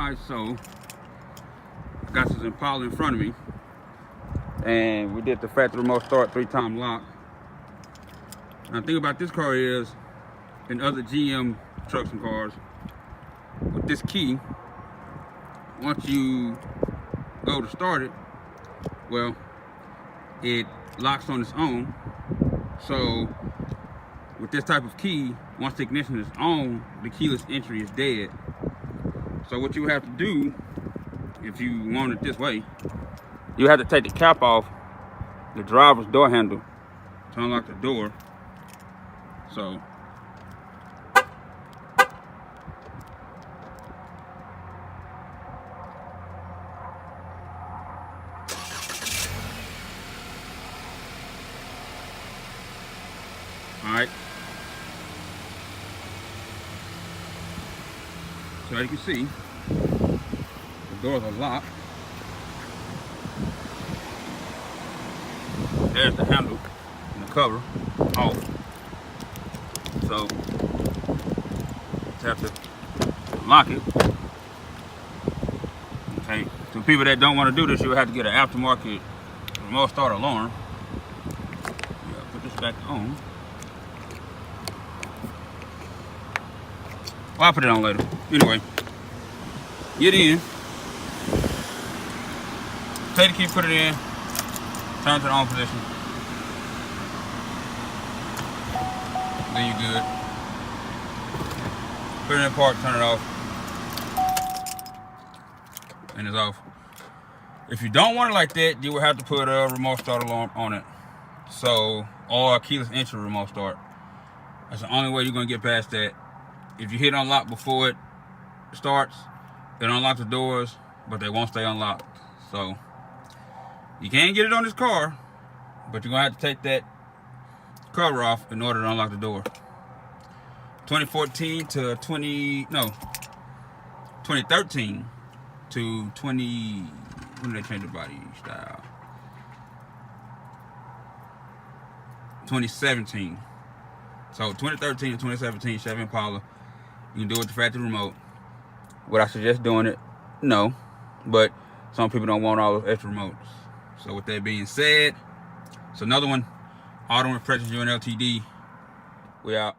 Alright, so I got this Impala in front of me, and we did the factory remote start 3-time lock. Now the thing about this car is, in other GM trucks and cars, with this key, once you go to start it, well, it locks on its own. So with this type of key, once the ignition is on, the keyless entry is dead. So what you have to do, if you want it this way, you have to take the cap off the driver's door handle to unlock the door. So alright. So as you can see, the doors are locked. There's the handle and the cover off. So just have to lock it. Okay. So people that don't want to do this, you have to get an aftermarket remote start alarm. Yeah, put this back on. Well, I'll put it on later. Anyway, get in. Take the key, put it in. Turn to the on position. Then you're good. Put it in park, turn it off. And it's off. If you don't want it like that, you will have to put a remote start alarm on it. So, or a keyless entry remote start. That's the only way you're gonna get past that. If you hit unlock before it starts, it'll unlock the doors, but they won't stay unlocked. So you can get it on this car, but you're gonna have to take that cover off in order to unlock the door. 2013 to 2013 to 20, when did they change the body style? 2017. So 2013 to 2017 Chevy Impala. You can do it with the factory remote. Would I suggest doing it? No. But some people don't want all those extra remotes. So with that being said, it's another one. Auto Impressions, UNLTD. We out.